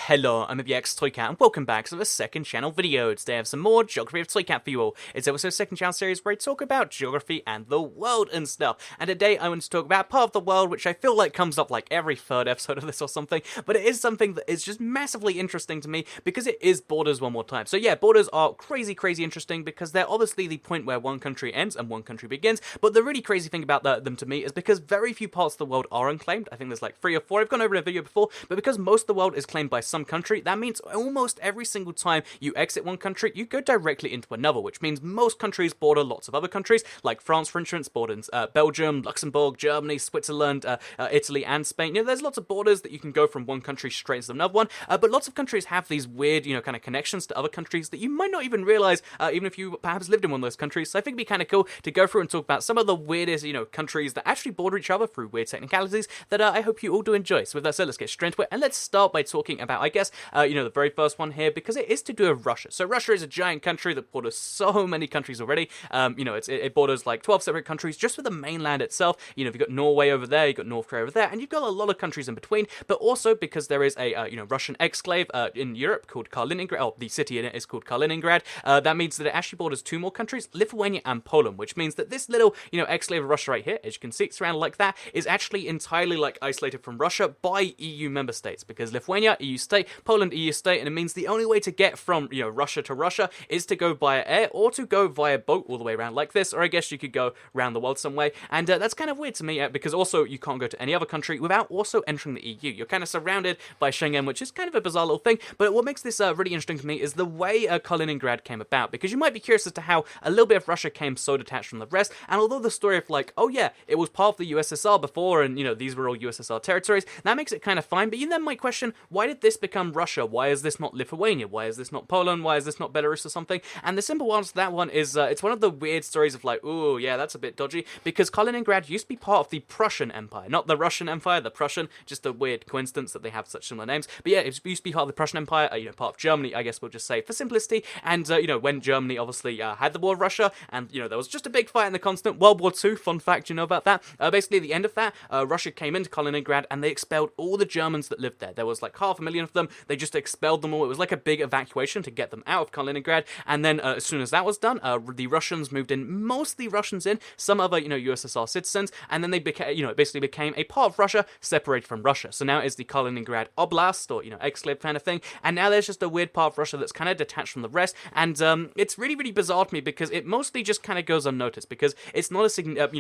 Hello, I'm MBX Toycat, and welcome back to the second channel video. Today I have some more Geography of Toycat for you all. It's also a second channel series where I talk about geography and the world and stuff. And today I want to talk about part of the world which I feel like comes up like every third episode of this or something, but it is something that is just massively interesting to me because it is borders one more time. So yeah, borders are crazy interesting because they're obviously the point where one country ends and one country begins, but the really crazy thing about them to me is because very few parts of the world are unclaimed. I think there's like 3 or 4. I've gone over in a video before, but because most of the world is claimed by some country, that means almost every single time you exit one country, you go directly into another, which means most countries border lots of other countries, like France, for instance, borders Belgium, Luxembourg, Germany, Switzerland, Italy, and Spain. You know, there's lots of borders that you can go from one country straight to another one, but lots of countries have these weird, kind of connections to other countries that you might not even realize, even if you perhaps lived in one of those countries. So I think it'd be kind of cool to go through and talk about some of the weirdest, countries that actually border each other through weird technicalities that I hope you all do enjoy. So with that said, let's get straight into it, and let's start by talking about, I guess, the very first one here, because it is to do with Russia. So Russia is a giant country that borders so many countries already. It borders like 12 separate countries just for the mainland itself. You've got Norway over there, you've got North Korea over there, and you've got a lot of countries in between, but also because there is a, Russian exclave in Europe called Kaliningrad. Oh, the city in it is called Kaliningrad. That means that it actually borders 2 more countries, Lithuania and Poland, which means that this little, exclave of Russia right here, as you can see, it's surrounded like that, is actually entirely like isolated from Russia by EU member states, because Lithuania, EU state, Poland, EU state, and it means the only way to get from, Russia to Russia is to go via air or to go via boat all the way around like this, or I guess you could go around the world some way, and that's kind of weird to me, because also you can't go to any other country without also entering the EU. You're kind of surrounded by Schengen, which is kind of a bizarre little thing, but what makes this really interesting to me is the way Kaliningrad came about, because you might be curious as to how a little bit of Russia came so detached from the rest, and although the story of like, oh yeah, it was part of the USSR before, and these were all USSR territories, that makes it kind of fine, but you then might question, why did this become Russia? Why is this not Lithuania? Why is this not Poland? Why is this not Belarus or something? And the simple answer to that one is, it's one of the weird stories of like, ooh, yeah, that's a bit dodgy, because Kaliningrad used to be part of the Prussian Empire, not the Russian Empire, the Prussian, just a weird coincidence that they have such similar names, but yeah, it used to be part of the Prussian Empire, part of Germany, I guess we'll just say, for simplicity, and, when Germany obviously had the war with Russia, and, there was just a big fight in the continent, World War II, fun fact, you know about that, basically at the end of that, Russia came into Kaliningrad, and they expelled all the Germans that lived there. There was like 500,000 of them, they just expelled them all. It was like a big evacuation to get them out of Kaliningrad, and then as soon as that was done, the Russians moved in, mostly Russians in, some other, USSR citizens, and then they became, it basically became a part of Russia, separated from Russia. So now it's the Kaliningrad Oblast, or, exclave kind of thing, and now there's just a weird part of Russia that's kind of detached from the rest, and it's really bizarre to me because it mostly just kind of goes unnoticed, because it's not a,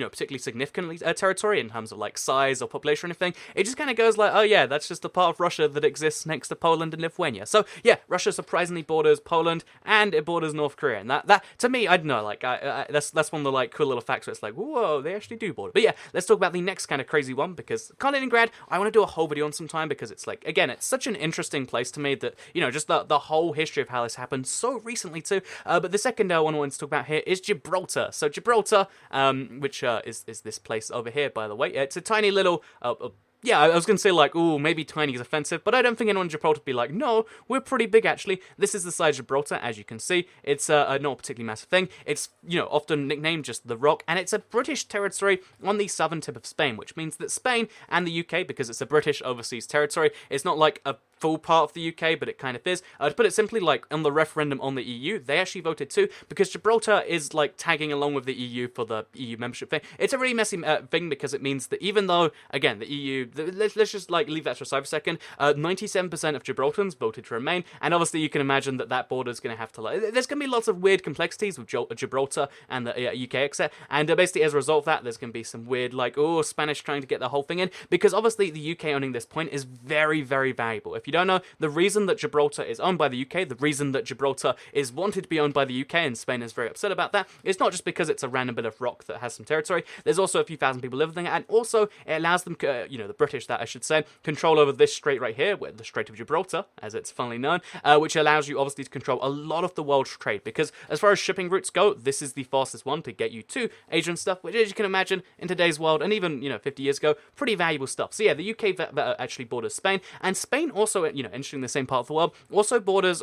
particularly significant territory in terms of like size or population or anything. It just kind of goes like, oh yeah, that's just a part of Russia that exists next to Poland and Lithuania. So yeah, Russia surprisingly borders Poland and it borders North Korea, and that to me, I don't know, like that's one of the like cool little facts where it's like, whoa, they actually do border. But yeah, let's talk about the next kind of crazy one, because Kaliningrad, I want to do a whole video on some time, because it's like, again, it's such an interesting place to me that, just the whole history of how this happened so recently too. But the second one I want to talk about here is Gibraltar. So Gibraltar, which is this place over here, by the way. It's a tiny little yeah, I was going to say, like, ooh, maybe tiny is offensive, but I don't think anyone in Gibraltar would be like, no, we're pretty big, actually. This is the size of Gibraltar, as you can see. It's not a particularly massive thing. It's, often nicknamed just the Rock, and it's a British territory on the southern tip of Spain, which means that Spain and the UK, because it's a British overseas territory, it's not like a full part of the UK, but it kind of is. To put it simply, like, on the referendum on the EU, they actually voted too, because Gibraltar is, like, tagging along with the EU for the EU membership thing. It's a really messy thing, because it means that even though, again, the EU, let's just, like, leave that to a side for a second, 97% of Gibraltarians voted to remain, and obviously you can imagine that border's going to have to, like, there's going to be lots of weird complexities with Gibraltar and the UK exit, and basically as a result of that, there's going to be some weird, like, oh, Spanish trying to get the whole thing in, because obviously the UK owning this point is very valuable. If you don't know, the reason that Gibraltar is owned by the UK, the reason that Gibraltar is wanted to be owned by the UK, and Spain is very upset about that, it's not just because it's a random bit of rock that has some territory. There's also a few thousand people living there, and also it allows them, the British, that I should say, control over this strait right here, where the Strait of Gibraltar, as it's funnily known, which allows you obviously to control a lot of the world's trade, because as far as shipping routes go, this is the fastest one to get you to Asia and stuff, which, as you can imagine, in today's world, and even, 50 years ago, pretty valuable stuff. So yeah, the UK actually borders Spain, and Spain also also, entering the same part of the world. Also borders,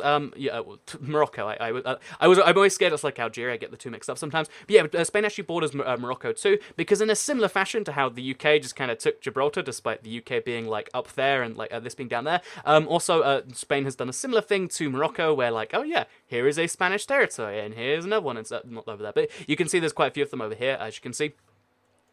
Morocco. I'm always scared it's like Algeria. I get the two mixed up sometimes. But yeah, Spain actually borders Morocco too, because in a similar fashion to how the UK just kind of took Gibraltar, despite the UK being like up there and like this being down there. Also, Spain has done a similar thing to Morocco, where like, oh yeah, here is a Spanish territory, and here's another one. It's not over there, but you can see there's quite a few of them over here, as you can see.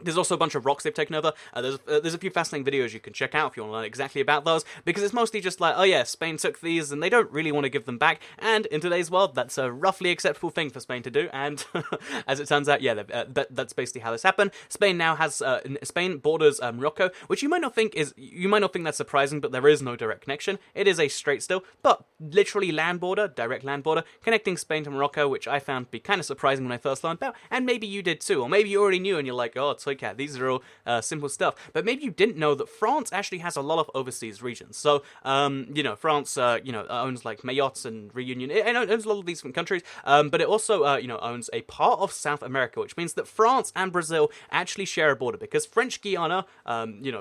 There's also a bunch of rocks they've taken over. There's a few fascinating videos you can check out if you want to learn exactly about those, because it's mostly just like, oh yeah, Spain took these and they don't really want to give them back, and in today's world, that's a roughly acceptable thing for Spain to do, and as it turns out, yeah, that's basically how this happened. Spain now has, Spain borders Morocco, which you might not think that's surprising, but there is no direct connection. It is a straight still, but literally direct land border, connecting Spain to Morocco, which I found to be kind of surprising when I first learned about, and maybe you did too, or maybe you already knew and you're like, oh, Toycat, these are all simple stuff. But maybe you didn't know that France actually has a lot of overseas regions. So, France, owns like Mayotte and Reunion. It owns a lot of these different countries, but it also, owns a part of South America, which means that France and Brazil actually share a border, because French Guiana,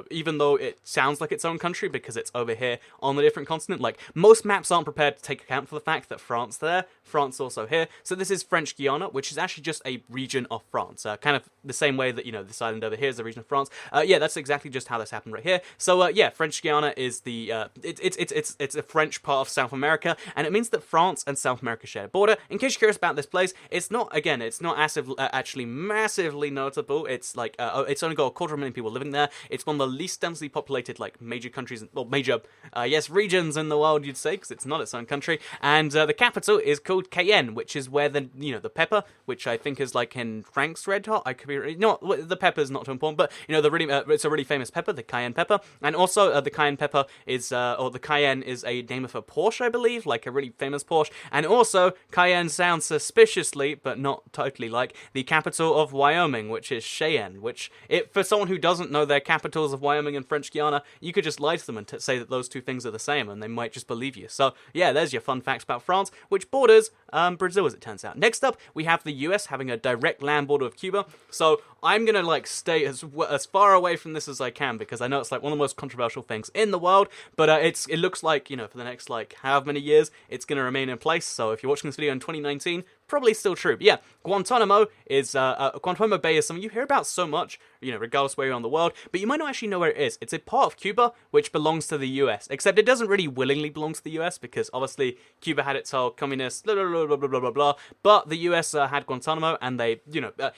even though it sounds like its own country because it's over here on a different continent, like most maps aren't prepared to take account for the fact that France there, France also here. So this is French Guiana, which is actually just a region of France, kind of the same way that, this island over here is the region of France. Yeah, that's exactly just how this happened right here. So, yeah, French Guiana is the, it's a French part of South America, and it means that France and South America share a border. In case you're curious about this place, it's not actually massively notable. It's like, it's only got 250,000 people living there. It's one of the least densely populated, like, major countries, or major, regions in the world, you'd say, because it's not its own country. And the capital is called Cayenne, which is where the pepper, which I think is like in Frank's Red Hot. I could be the pepper's not too important, but it's a really famous pepper, the cayenne pepper, and also the cayenne pepper is, or the cayenne is a name of a Porsche, I believe, like a really famous Porsche, and also Cayenne sounds suspiciously, but not totally, like the capital of Wyoming, which is Cheyenne. Which, for someone who doesn't know their capitals of Wyoming and French Guiana, you could just lie to them and say that those two things are the same, and they might just believe you. So yeah, there's your fun facts about France, which borders Brazil, as it turns out. Next up, we have the US having a direct land border with Cuba. So I'm gonna like stay as far away from this as I can, because I know it's like one of the most controversial things in the world, but it looks like, for the next like however many years, it's gonna remain in place. So if you're watching this video in 2019, probably still true. But yeah, Guantanamo Bay is something you hear about so much, regardless where you're on the world, but you might not actually know where it is. It's a part of Cuba which belongs to the US, except it doesn't really willingly belong to the US, because obviously Cuba had its whole communist blah blah blah blah blah blah blah, but the US had Guantanamo, and they,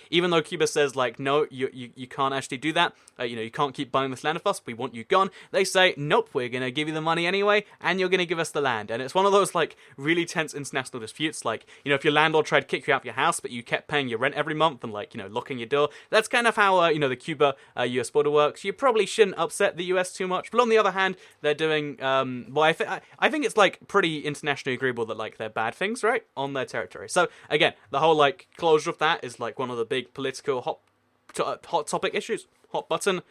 even though Cuba says like, no, you can't actually do that, you can't keep buying this land of us, we want you gone, they say, nope, we're gonna give you the money anyway, and you're gonna give us the land. And it's one of those like really tense international disputes, like, if your landlord tried to kick you out of your house, but you kept paying your rent every month and like, locking your door, that's kind of how the Cuba US border works. You probably shouldn't upset the US too much, but on the other hand, they're doing I think it's like pretty internationally agreeable that like they're bad things, right, on their territory. So again, the whole like closure of that is like one of the big political hot topic issues, button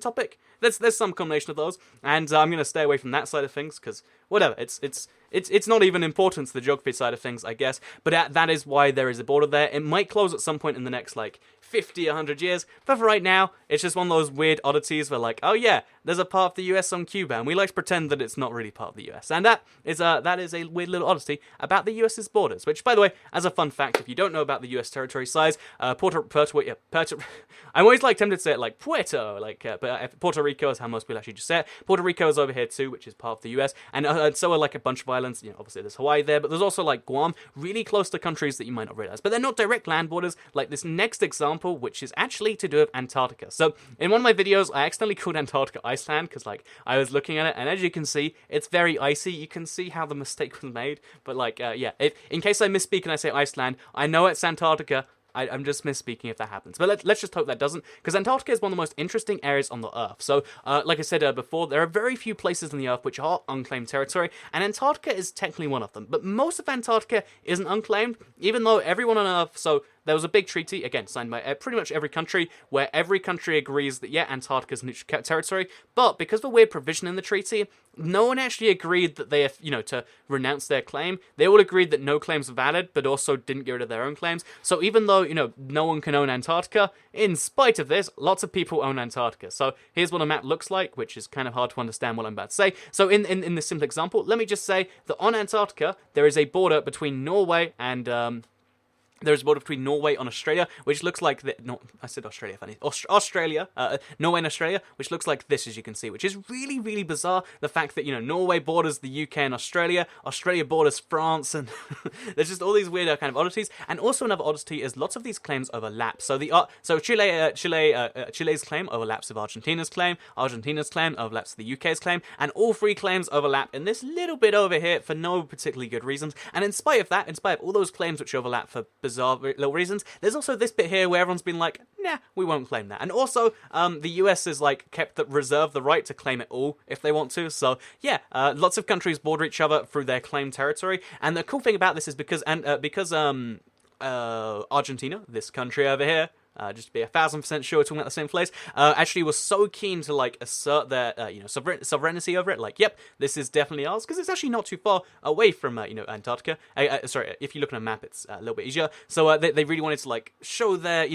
topic. There's some combination of those, and I'm gonna stay away from that side of things, because whatever, it's not even important to the geography side of things, I guess, but that is why there is a border there. It might close at some point in the next like 50, 100 years, but for right now, it's just one of those weird oddities where like, oh yeah, there's a part of the US on Cuba, and we like to pretend that it's not really part of the US, and that is a weird little oddity about the US's borders, which, by the way, as a fun fact, if you don't know about the US territory size, Puerto I'm always like tempted to say it like Puerto, like, but Puerto Rico is how most people actually just say it. Puerto Rico is over here too, which is part of the US, and so are like a bunch of islands, obviously there's Hawaii there, but there's also like Guam, really close to countries that you might not realize, but they're not direct land borders, like this next example, which is actually to do with Antarctica. So in one of my videos, I accidentally called Antarctica Iceland, because like I was looking at it, and as you can see, it's very icy. You can see how the mistake was made, but like, yeah, in case I misspeak and I say Iceland, I know it's Antarctica. I'm just misspeaking if that happens. But let's just hope that doesn't, because Antarctica is one of the most interesting areas on the Earth. So, like I said before, there are very few places on the Earth which are unclaimed territory, and Antarctica is technically one of them. But most of Antarctica isn't unclaimed, even though everyone on Earth, so there was a big treaty, again, signed by pretty much every country, where every country agrees that, yeah, Antarctica's neutral territory, but because of a weird provision in the treaty, no one actually agreed that they, to renounce their claim. They all agreed that no claims were valid, but also didn't get rid of their own claims. So even though, no one can own Antarctica, in spite of this, lots of people own Antarctica. So here's what a map looks like, which is kind of hard to understand what I'm about to say. So in this simple example, let me just say that on Antarctica, there is a border between Norway and, there's a border between Norway and Australia, which looks like I said Australia, funny. Australia, Norway and Australia, which looks like this, as you can see, which is really, really bizarre. The fact that, Norway borders the UK and Australia borders France, and there's just all these weird kind of oddities. And also another oddity is lots of these claims overlap. So Chile's claim overlaps with Argentina's claim overlaps with the UK's claim, and all three claims overlap in this little bit over here for no particularly good reasons. And in spite of that, in spite of all those claims which overlap for bizarre little reasons, there's also this bit here where everyone's been like, nah, we won't claim that. And also, the US is reserved the right to claim it all if they want to. So yeah, lots of countries border each other through their claimed territory. And the cool thing about this is because Argentina, this country over here, just to be 1,000% sure we're talking about the same place, actually was so keen to assert their sovereignty over it. Yep, this is definitely ours, because it's actually not too far away from Antarctica. Sorry, if you look on a map, it's a little bit easier. So they really wanted to show their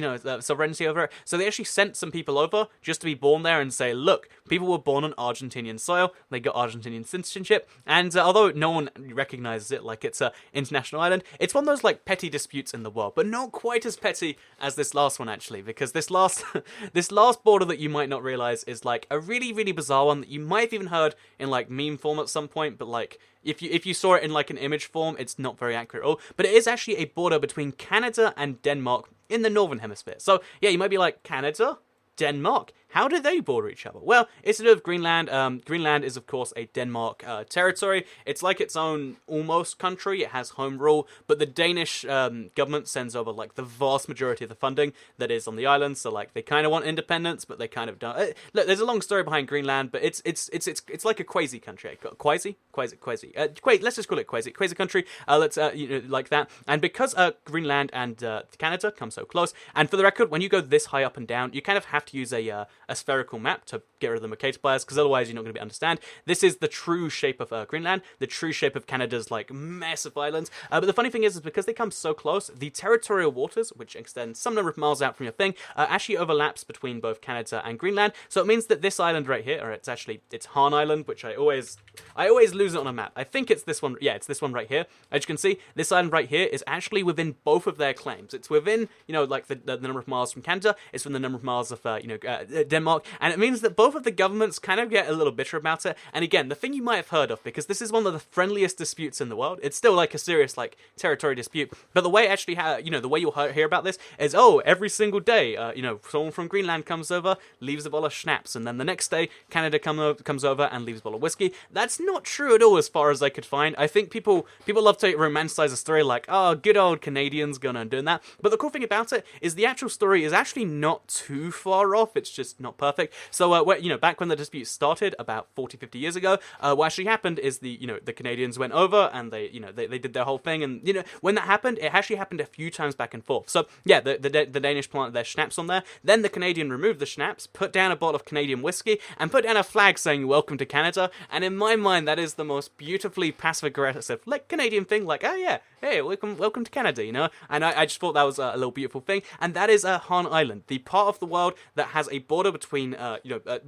sovereignty over it. So they actually sent some people over just to be born there and say, look, people were born on Argentinian soil, they got Argentinian citizenship, and although no one recognizes it like it's an international island, it's one of those petty disputes in the world, but not quite as petty as this last one, actually, because this last border that you might not realize is a really, really bizarre one that you might have even heard in meme form at some point, but if you saw it in an image form, it's not very accurate at all. But it is actually a border between Canada and Denmark in the northern hemisphere. So yeah, you might be like, Canada? Denmark? How do they border each other? Well, it's to do with Greenland. Greenland is, of course, a Denmark territory. It's like its own almost country. It has home rule, but the Danish government sends over the vast majority of the funding that is on the island. So they kind of want independence, but they kind of don't. Look, there's a long story behind Greenland, but it's like a quasi country. Quasi. Let's just call it quasi country. Let's like that. And because Greenland and Canada come so close, and for the record, when you go this high up and down, you kind of have to use a spherical map to get rid of the Mercator bias, because otherwise you're not going to understand. This is the true shape of Greenland, the true shape of Canada's massive islands. But the funny thing is because they come so close, the territorial waters, which extend some number of miles out from your thing, actually overlaps between both Canada and Greenland. So it means that this island right here, or it's Han Island, which I always lose it on a map. I think it's this one. Yeah, it's this one right here. As you can see, this island right here is actually within both of their claims. It's within the number of miles from Canada. It's within the number of miles of Denmark, and it means that both of the governments kind of get a little bitter about it. And again, the thing you might have heard of, because this is one of the friendliest disputes in the world, it's still a serious territory dispute, but the way actually the way you'll hear about this is, every single day someone from Greenland comes over, leaves a bottle of schnapps, and then the next day Canada comes over and leaves a bottle of whiskey. That's not true at all, as far as I could find. I think people love to romanticize a story good old Canadians going and doing that, but the cool thing about it is the actual story is actually not too far off. It's just not perfect. So back when the dispute started about 40-50 years ago, what actually happened is the Canadians went over and they did their whole thing, and when that happened, it actually happened a few times back and forth. So yeah, the Danish planted their schnapps on there, then the Canadian removed the schnapps, put down a bottle of Canadian whiskey, and put down a flag saying welcome to Canada. And in my mind, that is the most beautifully passive aggressive Canadian thing, oh yeah, hey, welcome to Canada, and I just thought that was a little beautiful thing. And that is Han Island, the part of the world that has a border between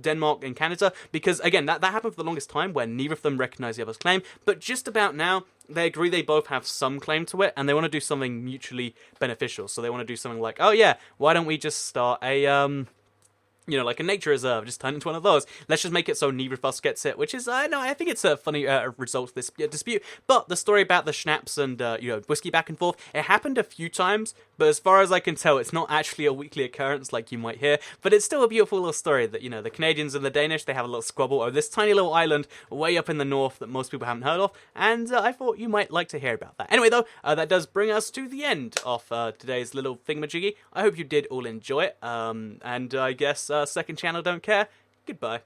Denmark and Canada, because again, that happened for the longest time where neither of them recognize the other's claim, but just about now they agree they both have some claim to it, and they want to do something mutually beneficial. So they want to do something like, oh yeah, why don't we just start a a nature reserve, just turn into one of those. Let's just make it so neither of us gets it, which is, I think it's a funny result of this dispute. But the story about the schnapps and, whiskey back and forth, it happened a few times, but as far as I can tell, it's not actually a weekly occurrence like you might hear. But it's still a beautiful little story that, the Canadians and the Danish, they have a little squabble over this tiny little island way up in the north that most people haven't heard of, and I thought you might like to hear about that. Anyway, though, that does bring us to the end of today's little thingamajiggy. I hope you did all enjoy it, and I guess second channel don't care. Goodbye.